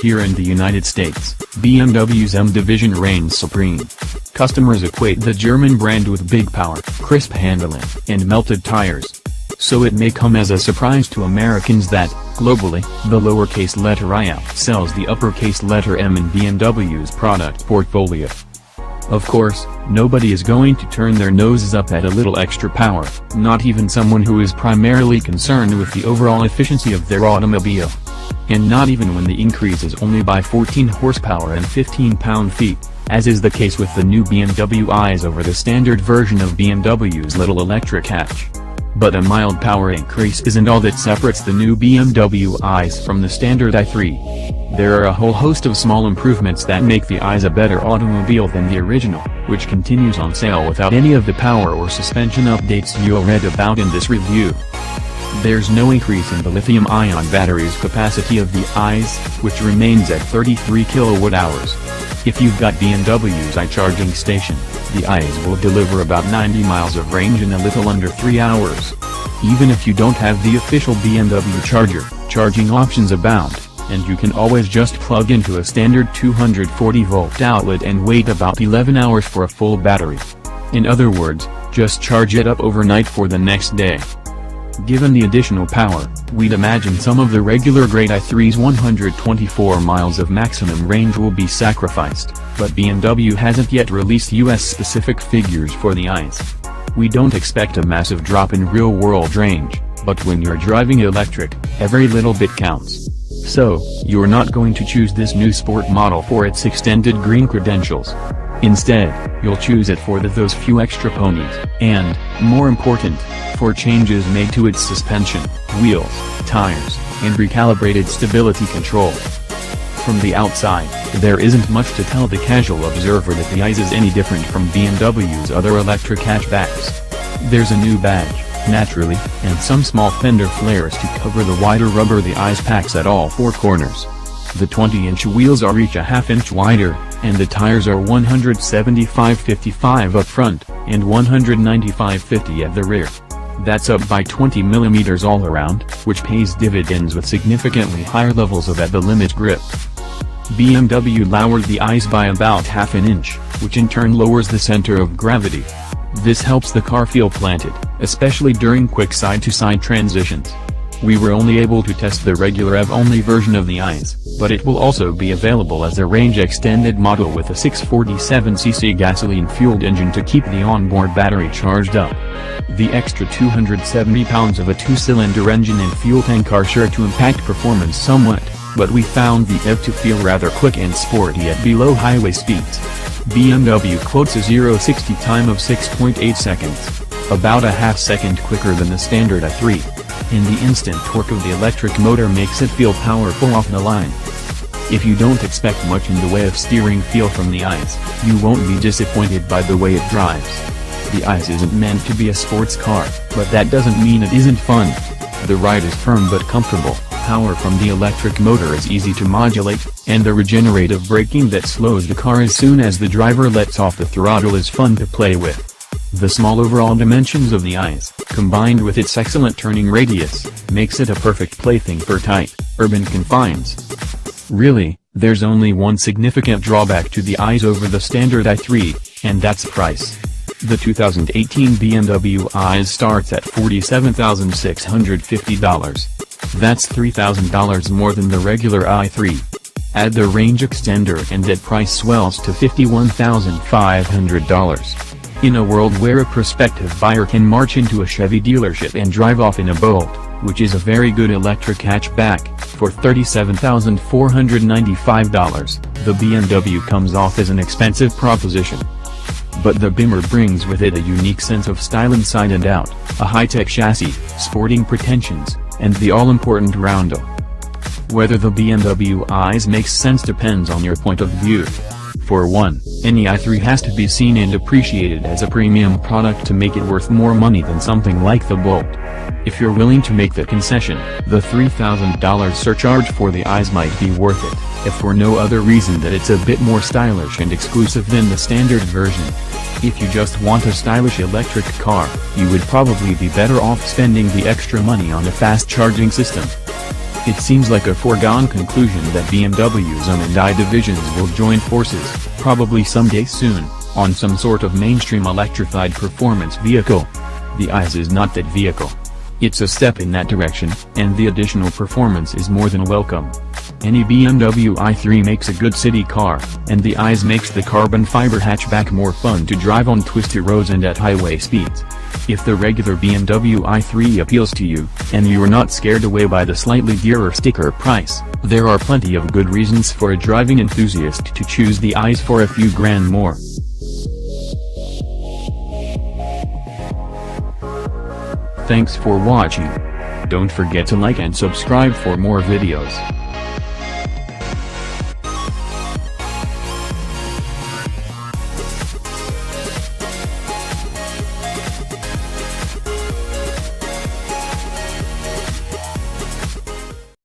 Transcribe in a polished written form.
Here in the United States, BMW's M division reigns supreme. Customers equate the German brand with big power, crisp handling, and melted tires. So it may come as a surprise to Americans that, globally, the lowercase letter I outsells the uppercase letter M in BMW's product portfolio. Of course, nobody is going to turn their noses up at a little extra power, not even someone who is primarily concerned with the overall efficiency of their automobile. And not even when the increase is only by 14 horsepower and 15 pound-feet, as is the case with the new BMW i's over the standard version of BMW's little electric hatch. But a mild power increase isn't all that separates the new BMW i's from the standard i3. There are a whole host of small improvements that make the i's a better automobile than the original, which continues on sale without any of the power or suspension updates you'll read about in this review. There's no increase in the lithium-ion battery's capacity of the i's, which remains at 33 kWh. If you've got BMW's iCharging station, the i's will deliver about 90 miles of range in a little under 3 hours. Even if you don't have the official BMW charger, charging options abound, and you can always just plug into a standard 240-volt outlet and wait about 11 hours for a full battery. In other words, just charge it up overnight for the next day. Given the additional power, we'd imagine some of the regular grade i3's 124 miles of maximum range will be sacrificed, but BMW hasn't yet released US-specific figures for the i's. We don't expect a massive drop in real-world range, but when you're driving electric, every little bit counts. So, you're not going to choose this new sport model for its extended green credentials. Instead, you'll choose it for those few extra ponies, and, more important, for changes made to its suspension, wheels, tires, and recalibrated stability control. From the outside, there isn't much to tell the casual observer that the i's is any different from BMW's other electric hatchbacks. There's a new badge, naturally, and some small fender flares to cover the wider rubber the i's packs at all four corners. The 20-inch wheels are each a half-inch wider, and the tires are 175/55 up front, and 195/50 at the rear. That's up by 20 mm all around, which pays dividends with significantly higher levels of at-the-limit grip. BMW lowered the i's by about half an inch, which in turn lowers the center of gravity. This helps the car feel planted, especially during quick side-to-side transitions. We were only able to test the regular EV-only version of the i's, but it will also be available as a range-extended model with a 647cc gasoline-fueled engine to keep the onboard battery charged up. The extra 270 pounds of a two-cylinder engine and fuel tank are sure to impact performance somewhat, but we found the EV to feel rather quick and sporty at below highway speeds. BMW quotes a 0-60 time of 6.8 seconds, about a half-second quicker than the standard i3. And the instant torque of the electric motor makes it feel powerful off the line. If you don't expect much in the way of steering feel from the i's, you won't be disappointed by the way it drives. The i's isn't meant to be a sports car, but that doesn't mean it isn't fun. The ride is firm but comfortable, power from the electric motor is easy to modulate, and the regenerative braking that slows the car as soon as the driver lets off the throttle is fun to play with. The small overall dimensions of the i's, combined with its excellent turning radius, makes it a perfect plaything for tight, urban confines. Really, there's only one significant drawback to the i's over the standard i3, and that's price. The 2018 BMW i's starts at $47,650. That's $3,000 more than the regular i3. Add the range extender and that price swells to $51,500. In a world where a prospective buyer can march into a Chevy dealership and drive off in a Bolt, which is a very good electric hatchback, for $37,495, the BMW comes off as an expensive proposition. But the Beamer brings with it a unique sense of style inside and out, a high-tech chassis, sporting pretensions, and the all-important roundel. Whether the BMW i's makes sense depends on your point of view. For one, any i3 has to be seen and appreciated as a premium product to make it worth more money than something like the Bolt. If you're willing to make the concession, the $3,000 surcharge for the i's might be worth it, if for no other reason that it's a bit more stylish and exclusive than the standard version. If you just want a stylish electric car, you would probably be better off spending the extra money on a fast charging system. It seems like a foregone conclusion that BMW's M and I divisions will join forces, probably someday soon, on some sort of mainstream electrified performance vehicle. The i3s is not that vehicle. It's a step in that direction, and the additional performance is more than welcome. Any BMW i3 makes a good city car, and the i3s makes the carbon fiber hatchback more fun to drive on twisty roads and at highway speeds. If the regular BMW i3 appeals to you, and you're not scared away by the slightly dearer sticker price, there are plenty of good reasons for a driving enthusiast to choose the i3s for a few grand more. Thanks for watching. Don't forget to like and subscribe for more videos.